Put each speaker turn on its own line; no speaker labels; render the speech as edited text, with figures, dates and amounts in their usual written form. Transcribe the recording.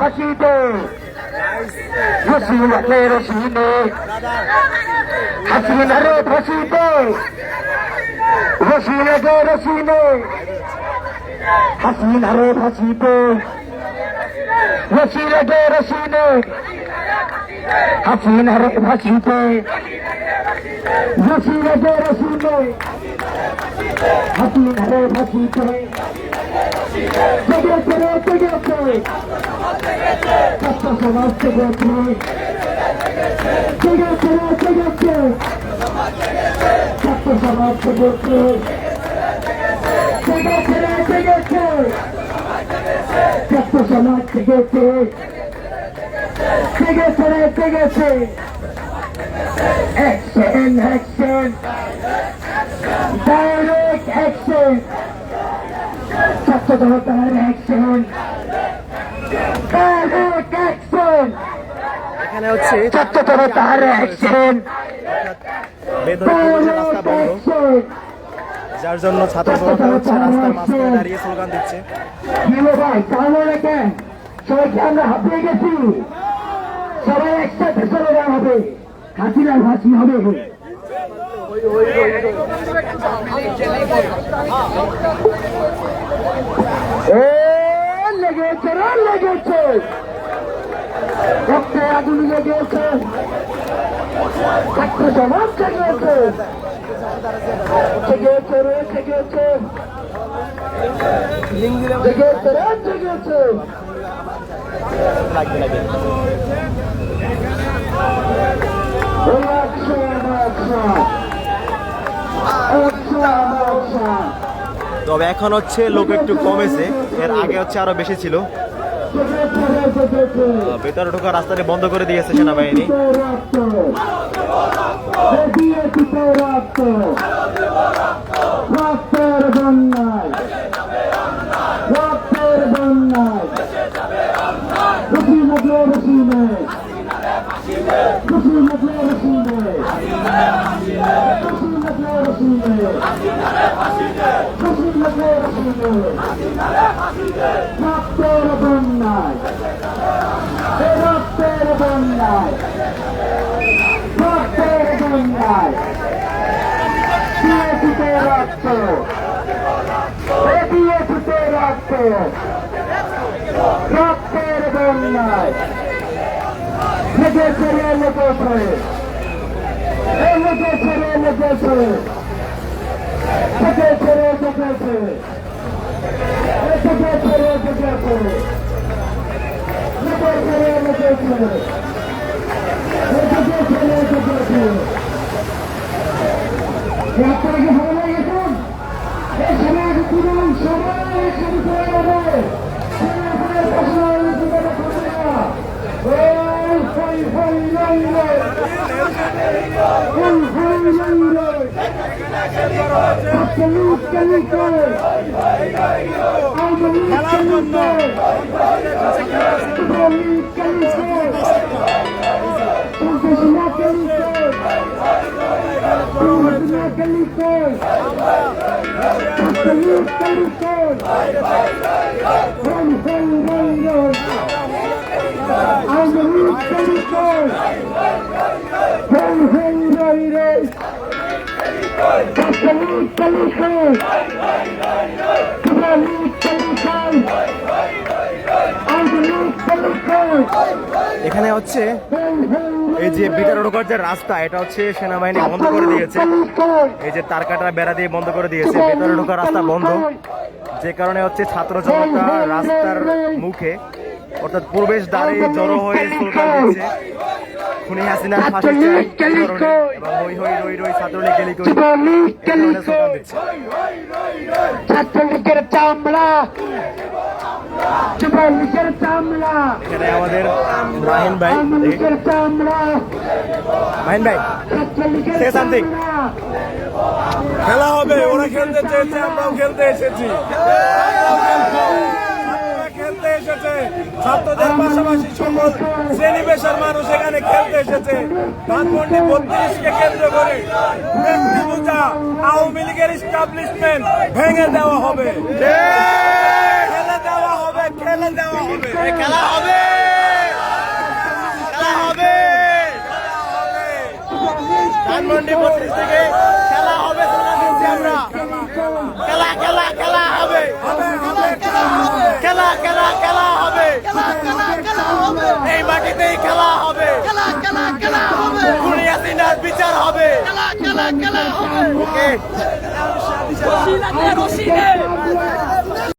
ফাঁসি দে হাসিনাকে রসিনে হাসিনারে ফাঁসি দে রসিনাকে রসিনে হাসিনারে ফাঁসি দে রসিনাকে রসিনে হাসিনারে ফাঁসি দে রসিনাকে রসিনে হাসিনারে ফাঁসি দে জেগেছে রে জেগেছে ছাত্র সমাজ জেগেছে জেগেছে রে জেগেছে ছাত্র সমাজ জেগেছে জেগেছে রে জেগেছে ছাত্র সমাজ জেগেছে জেগেছে রে জেগেছে অ্যাকশন অ্যাকশন ডাইরেক্ট অ্যাকশন ছাত্র জনতার অ্যাকশন ডাইরেক্ট অ্যাকশন
এখানে হচ্ছে
ছাত্র জনতার অ্যাকশন
রাস্তা বন্ধ, যার জন্য ছাত্র জনতা হচ্ছে রাস্তার মাঝখানে দাঁড়িয়ে স্লোগান দিচ্ছে।
ভাই তাহলে কেন সবাইকে আমরা হাঁপিয়ে গেছি, সবাই একসাথে স্লোগান হবে, হাসিনার ফাঁসি হবে। লেগেছে লেগেছে রক্তে আগুন লেগেছে ছাত্র সমাজ জেগেছে জেগেছে রে জেগেছে জেগেছে রে জেগেছে
তবে এখন হচ্ছে লোক একটু কমেছে, এর আগে হচ্ছে আরো বেশি ছিল। ভেতরে ঢোকার রাস্তাটি বন্ধ করে দিয়েছে সেনাবাহিনী।
রক্তের বন্যায় রক্তের বন্যায় রক্তের বন্যায় দিয়েছিতে রক্ত দিয়েছিতে রক্ত রক্তের বন্যায় লেগেছে রে লেগেছে লেগেছে রে লেগেছে লেগেছে রে লেগেছে
এখানে হচ্ছে এই যে ভিতরে ঢোকার যে রাস্তা, এটা হচ্ছে সেনাবাহিনী বন্ধ করে দিয়েছে। এই যে তার কাটা বেড়া দিয়ে বন্ধ করে দিয়েছে, ভিতরে ঢোকার রাস্তা বন্ধ, যে কারণে হচ্ছে ছাত্র জনতা রাস্তার মুখে অর্থাৎ প্রবেশ দ্বারে জড়ো হয়ে স্লোগান দিচ্ছে খুনি হাসিনার ফাঁসি চাই এবং হই হই রই রই ছাত্রলীগ গেলি কই স্লোগান দিচ্ছে।
ছাত্রলীগের চামড়া যুবলীগের চামড়া
এখানে আমাদের মাহিন ভাই, মাহিন ভাই সে সামথিং।
খেলা হবে, ওরা খেলতে চেয়েছে, আমরাও খেলতে এসেছি। খেলতে এসেছে ছাত্রদের পাশাপাশি সকল শ্রেণী পেশার মানুষ এখানে খেলতে এসেছে। ধানমন্ডি 32কে কেন্দ্র করে ব্যক্তি পূজা আওয়ামী লীগের এস্টাবলিশমেন্ট ভেঙে দেওয়া হবে, খেলে দেওয়া হবে, খেলে দেওয়া হবে, খেলা হবে।
ধানমন্ডি 32 থেকে খেলা হবে, স্লোগান দিচ্ছি আমরা। খেলা খেলা খেলা হবে, খেলা খেলা খেলা হবে, এই মাটিতেই খেলা হবে, খুনি হাসিনার বিচার হবে। ওকে